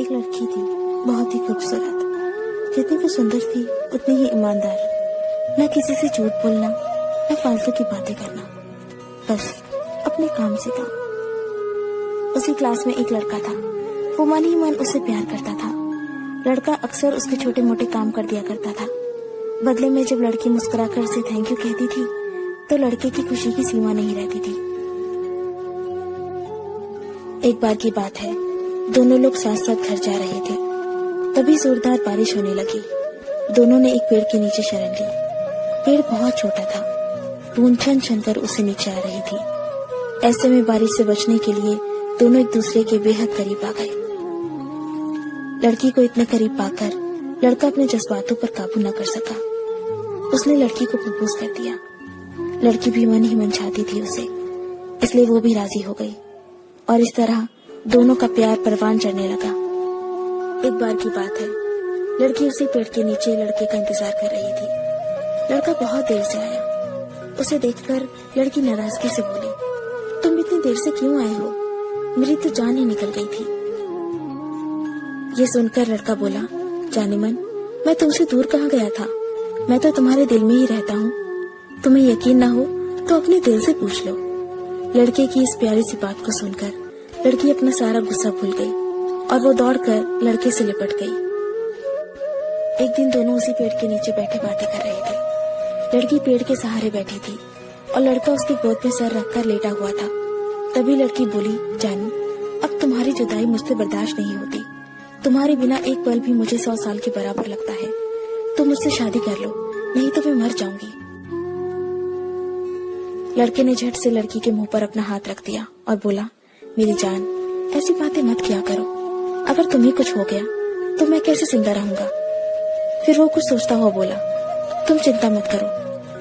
एक लड़की थी, बहुत ही खूबसूरत। जितनी वो सुंदर थी उतनी ही ईमानदार। न किसी से झूठ बोलना, न फालतू की बातें करना, बस अपने काम से काम। उसी क्लास में एक लड़का था। वो मन ही मन उससे प्यार करता था। लड़का अक्सर उसके छोटे मोटे काम कर दिया करता था। बदले में जब लड़की मुस्कुराकर उसे थैंक यू कहती थी तो लड़के की खुशी की सीमा नहीं रहती थी। एक बार की बात है, दोनों लोग साथ साथ घर जा रहे थे। तभी जोरदार बारिश होने लगी। दोनों ने एक पेड़ के नीचे शरण ली। पेड़ बहुत छोटा था। बूंद छन छन कर उसे नीचे आ रही थी। ऐसे में बारिश से बचने के लिए दोनों एक दूसरे के बेहद करीब आ गए। लड़की को इतने करीब पाकर लड़का अपने जज्बातों पर काबू न कर सका। उसने लड़की को प्रपोज कर दिया। लड़की भी मन ही मन चाहती थी उसे, इसलिए वो भी राजी हो गई और इस तरह दोनों का प्यार परवान चढ़ने लगा। एक बार की बात है, लड़की उसी पेड़ के नीचे लड़के का इंतजार कर रही थी। लड़का बहुत देर से आया। उसे देखकर लड़की नाराजगी से बोली, तुम इतनी देर से क्यों आए हो? मेरी तो जान ही निकल गई थी। ये सुनकर लड़का बोला, जाने मन, मैं तुमसे दूर कहाँ गया था? मैं तो तुम्हारे दिल में ही रहता हूँ। तुम्हें यकीन ना हो तो अपने दिल से पूछ लो। लड़के की इस प्यारी सी बात को सुनकर लड़की अपना सारा गुस्सा भूल गई और वो दौड़कर लड़के से लिपट गई। एक दिन दोनों उसी पेड़ के नीचे बैठे बातें कर रहे थे। लड़की पेड़ के सहारे बैठी थी और लड़का उसकी गोद में सर रखकर लेटा हुआ था। तभी लड़की बोली, जानू, अब तुम्हारी जुदाई मुझसे बर्दाश्त नहीं होती। तुम्हारे बिना एक पल भी मुझे 100 साल के बराबर लगता है। तुम मुझसे शादी कर लो, नहीं तो मैं मर जाऊंगी। लड़के ने झट से लड़की के मुंह पर अपना हाथ रख दिया और बोला, मेरी जान, ऐसी बातें मत किया करो। अगर तुम्हें कुछ हो गया तो मैं कैसे जिंदा रहूंगा? फिर वो कुछ सोचता हुआ बोला, तुम चिंता मत करो,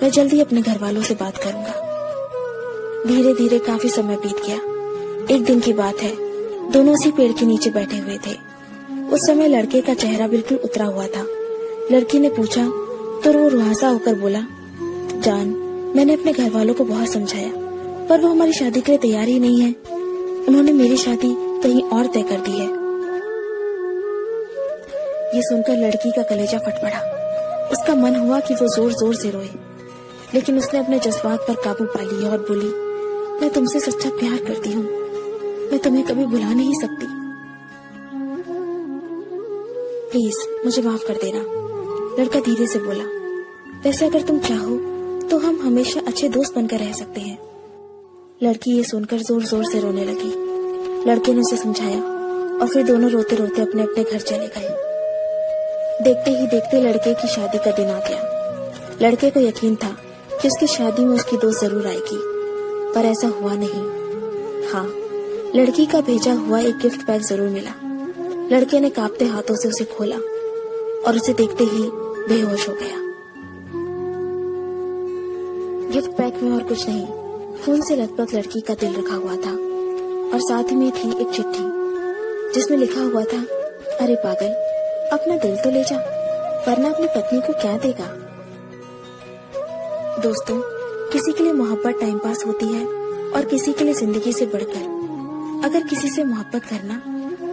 मैं जल्दी अपने घर वालों से बात करूंगा। धीरे धीरे काफी समय बीत गया। एक दिन की बात है, दोनों उसी पेड़ के नीचे बैठे हुए थे। उस समय लड़के का चेहरा बिल्कुल उतरा हुआ था। लड़की ने पूछा तो वो रुआसा होकर बोला, जान, मैंने अपने घर वालों को बहुत समझाया, पर वो हमारी शादी के लिए तैयार ही नहीं है। उन्होंने मेरी शादी कहीं और तय कर दी है। ये सुनकर लड़की का कलेजा फट पड़ा। उसका मन हुआ कि वो जोर जोर से रोए, लेकिन उसने अपने जज्बात पर काबू पा लिया और बोली, मैं तुमसे सच्चा प्यार करती हूँ। मैं तुम्हें कभी भुला नहीं सकती। प्लीज मुझे माफ कर देना। लड़का धीरे से बोला, वैसे अगर तुम चाहो तो हम हमेशा अच्छे दोस्त बनकर रह सकते हैं। लड़की ये सुनकर जोर जोर से रोने लगी। लड़के ने उसे समझाया और फिर दोनों रोते रोते अपने अपने घर चले गए। देखते ही देखते लड़के की शादी का दिन आ गया। लड़के को यकीन था कि उसकी शादी में उसकी दोस्त जरूर आएगी, पर ऐसा हुआ नहीं। हाँ, लड़की का भेजा हुआ एक गिफ्ट पैक जरूर मिला। लड़के ने कांपते हाथों से उसे खोला और उसे देखते ही बेहोश हो गया। गिफ्ट पैक में और कुछ नहीं, खून से लथपथ लड़की का दिल रखा हुआ था और साथ में थी एक चिट्ठी जिसमें लिखा हुआ था, अरे पागल, अपना दिल तो ले जा, वरना अपनी पत्नी को क्या देगा। दोस्तों, किसी के लिए मोहब्बत टाइम पास होती है और किसी के लिए जिंदगी से बढ़कर। अगर किसी से मोहब्बत करना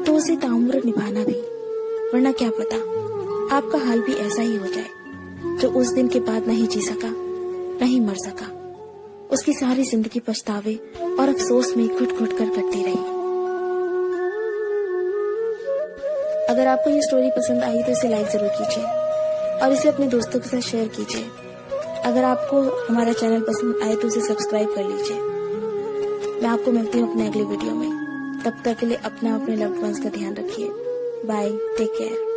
तो उसे ताउम्र निभाना भी, वरना क्या पता आपका हाल भी ऐसा ही हो जाए। जो उस दिन के बाद नहीं जी सका, नहीं मर सका, उसकी सारी जिंदगी पछतावे और अफसोस में घुट घुट कर कटती रही। अगर आपको ये स्टोरी पसंद आई तो इसे लाइक जरूर कीजिए और इसे अपने दोस्तों के साथ शेयर कीजिए। अगर आपको हमारा चैनल पसंद आए तो इसे सब्सक्राइब कर लीजिए। मैं आपको मिलती हूँ अपने अगले वीडियो में। तब तक के लिए अपना अपने लव्ड वंस का ध्यान रखिए। Bye, take care.